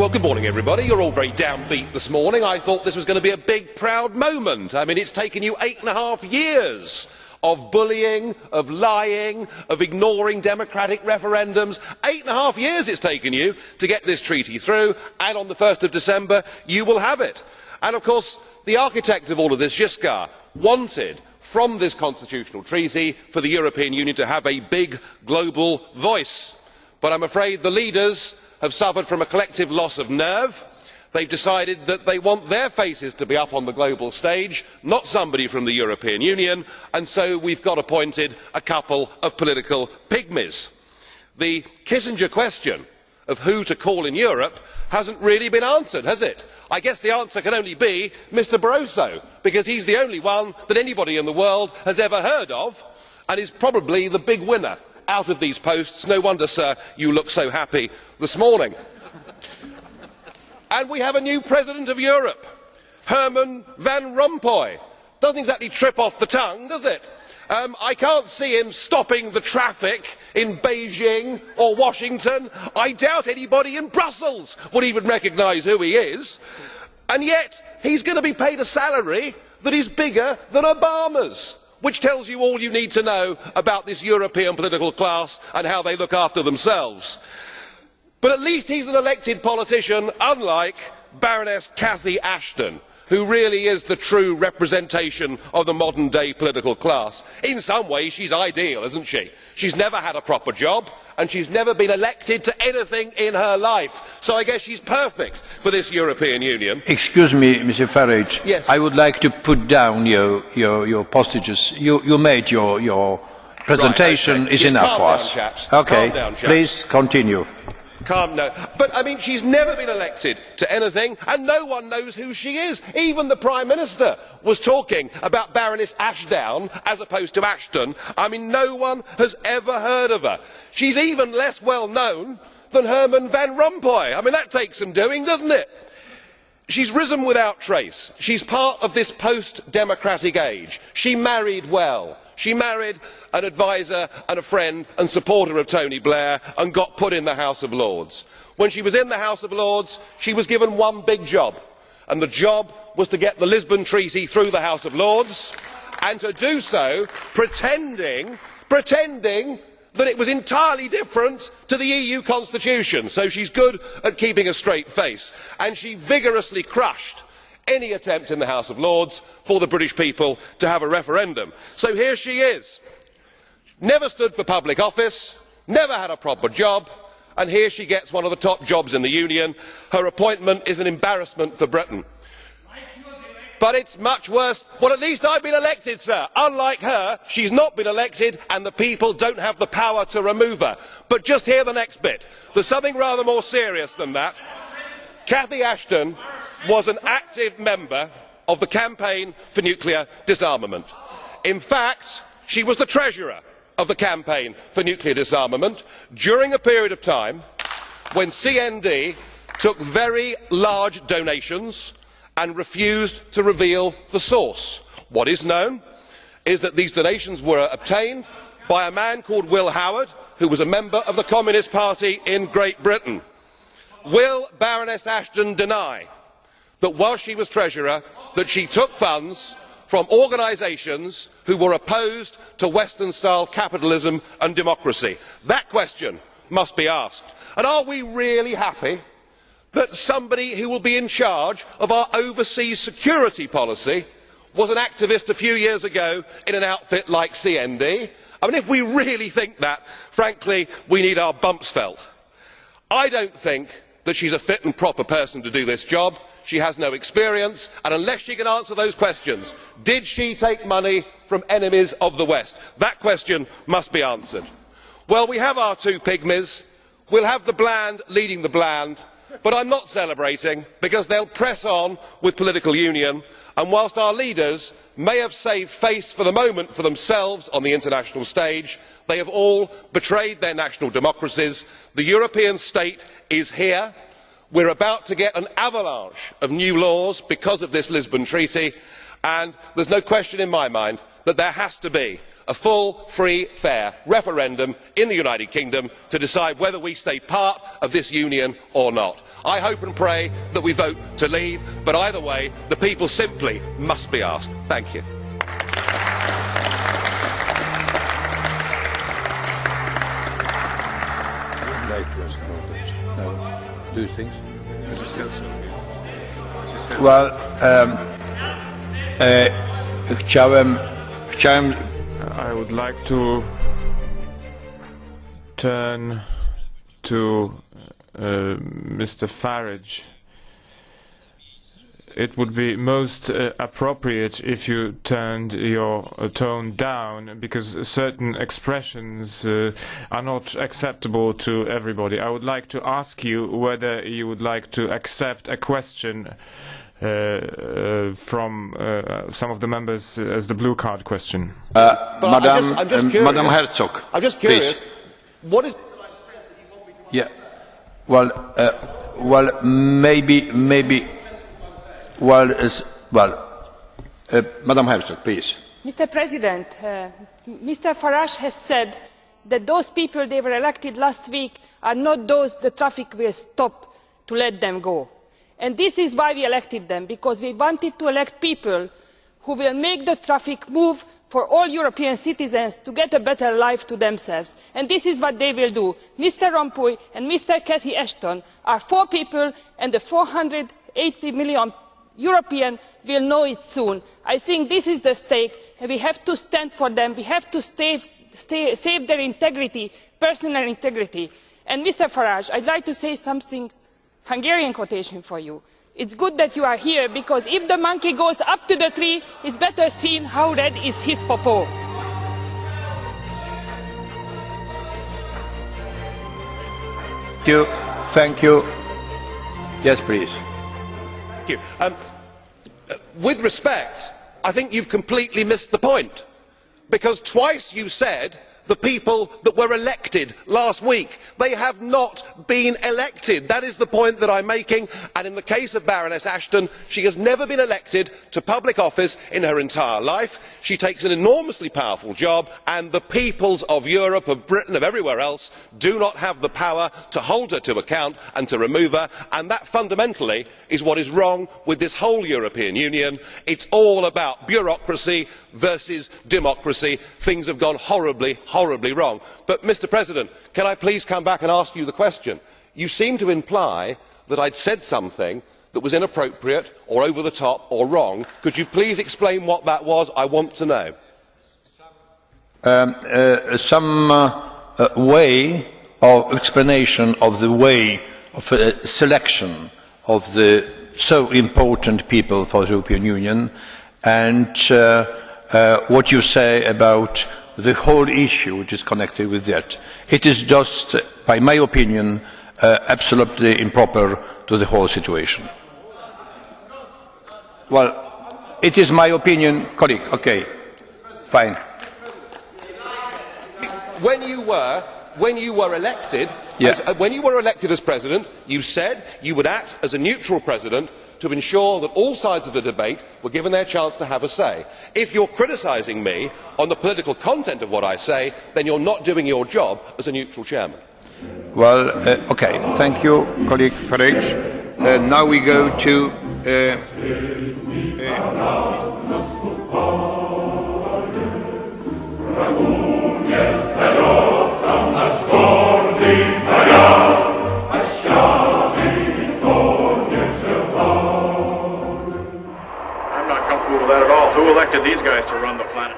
Well, good morning, everybody. You're all very downbeat this morning. I thought this was going to be a big, proud moment. I mean, it's taken you 8.5 years of bullying, of lying, of ignoring democratic referendums. 8.5 years it's taken you to get this treaty through, and on the 1st of December you will have it. And of course, the architect of all of this, Giscard, wanted from this constitutional treaty for the European Union to have a big global voice. But I'm afraid the leaders have suffered from a collective loss of nerve. They have decided that they want their faces to be up on the global stage, not somebody from the European Union, and so we have got appointed a couple of political pygmies. The Kissinger question of who to call in Europe has not really been answered, has it? I guess the answer can only be Mr Barroso, because he is the only one that anybody in the world has ever heard of, and is probably the big winner out of these posts. No wonder, sir, you look so happy this morning. And we have a new President of Europe, Herman Van Rompuy. Doesn't exactly trip off the tongue, does it? I can't see him stopping the traffic in Beijing or Washington. I doubt anybody in Brussels would even recognise who he is. And yet, he's going to be paid a salary that is bigger than Obama's, which tells you all you need to know about this European political class and how they look after themselves. But at least he's an elected politician, unlike Baroness Cathy Ashton, who really is the true representation of the modern day political class. In some ways she's ideal, isn't she? She's never had a proper job and she's never been elected to anything in her life, so I guess she's perfect for this European Union. Excuse me, Mr Farage. Yes. I would like to put down your postages. You made your presentation. Right, okay. Is Yes, enough for calm us. down, chaps. Okay, Calm down, chaps. please continue. Calm no. But I mean, she's never been elected to anything and no one knows who she is. Even the Prime Minister was talking about Baroness Ashdown as opposed to Ashton. I mean, no one has ever heard of her. She's even less well known than Herman Van Rompuy. I mean, that takes some doing, doesn't it? She's risen without trace. She's part of this post-democratic age. She married well. She married an adviser and a friend and supporter of Tony Blair and got put in the House of Lords. When she was in the House of Lords, she was given one big job, and the job was to get the Lisbon Treaty through the House of Lords, and to do so pretending that it was entirely different to the EU constitution. So she's good at keeping a straight face, and she vigorously crushed any attempt in the House of Lords for the British people to have a referendum. So here she is, never stood for public office, never had a proper job, and here she gets one of the top jobs in the Union. Her appointment is an embarrassment for Britain. But it's much worse. Well, at least I've been elected, sir. Unlike her, she's not been elected and the people don't have the power to remove her. But just hear the next bit. There's something rather more serious than that. Cathy Ashton was an active member of the campaign for nuclear disarmament. In fact, she was the treasurer of the campaign for nuclear disarmament during a period of time when CND took very large donations and refused to reveal the source. What is known is that these donations were obtained by a man called Will Howard, who was a member of the Communist Party in Great Britain. Will Baroness Ashton deny that while she was treasurer, that she took funds from organisations who were opposed to Western-style capitalism and democracy? That question must be asked. And are we really happy that somebody who will be in charge of our overseas security policy was an activist a few years ago in an outfit like CND? I mean, if we really think that, frankly, we need our bumps felt. I don't think that she's a fit and proper person to do this job. She has no experience, and unless she can answer those questions, did she take money from enemies of the West? That question must be answered. Well, we have our two pygmies. We'll have the bland leading the bland. But I am not celebrating, because they will press on with political union, and whilst our leaders may have saved face for the moment for themselves on the international stage, they have all betrayed their national democracies. The European state is here. We are about to get an avalanche of new laws because of this Lisbon Treaty, and there is no question in my mind that there has to be a full, free, fair referendum in the United Kingdom to decide whether we stay part of this union or not. I hope and pray that we vote to leave, but either way, the people simply must be asked. Thank you. Do things? Well, I would like to turn to Mr. Farage. It would be most appropriate if you turned your tone down, because certain expressions are not acceptable to everybody. I would like to ask you whether you would like to accept a question from some of the members as the blue card question. Madam Herzog. I'm just curious. Please. What is? Yeah. Well, maybe. Madam Herzog, please. Mr. President, Mr. Farage has said that those people they were elected last week are not those the traffic will stop to let them go. And this is why we elected them, because we wanted to elect people who will make the traffic move for all European citizens to get a better life to themselves. And this is what they will do. Mr. Rompuy and Mr. Cathy Ashton are 4 people, and the 480 million Europeans will know it soon. I think this is the stake, and we have to stand for them. We have to save their integrity, personal integrity. And Mr. Farage, I'd like to say something, Hungarian quotation for you. It's good that you are here, because if the monkey goes up to the tree, it's better seen how red is his popo. Thank you. Yes, please. Thank you. With respect, I think you've completely missed the point, because twice you said the people that were elected last week. They have not been elected. That is the point that I'm making, and in the case of Baroness Ashton, she has never been elected to public office in her entire life. She takes an enormously powerful job, and the peoples of Europe, of Britain, of everywhere else do not have the power to hold her to account and to remove her, and that fundamentally is what is wrong with this whole European Union. It's all about bureaucracy versus democracy. Things have gone horribly wrong. But, Mr. President, can I please come back and ask you the question? You seem to imply that I'd said something that was inappropriate or over the top or wrong. Could you please explain what that was? I want to know. Some way of explanation of the way of selection of the so important people for the European Union, and what you say about the whole issue which is connected with that. It is just, by my opinion, absolutely improper to the whole situation. Well, it is my opinion, colleague. Okay, fine. When you were elected, when you were elected as president, you said you would act as a neutral president to ensure that all sides of the debate were given their chance to have a say. If you are criticising me on the political content of what I say, then you are not doing your job as a neutral chairman. Well, okay, thank you, colleague Farage. Now we go to that at all. Who elected these guys to run the planet?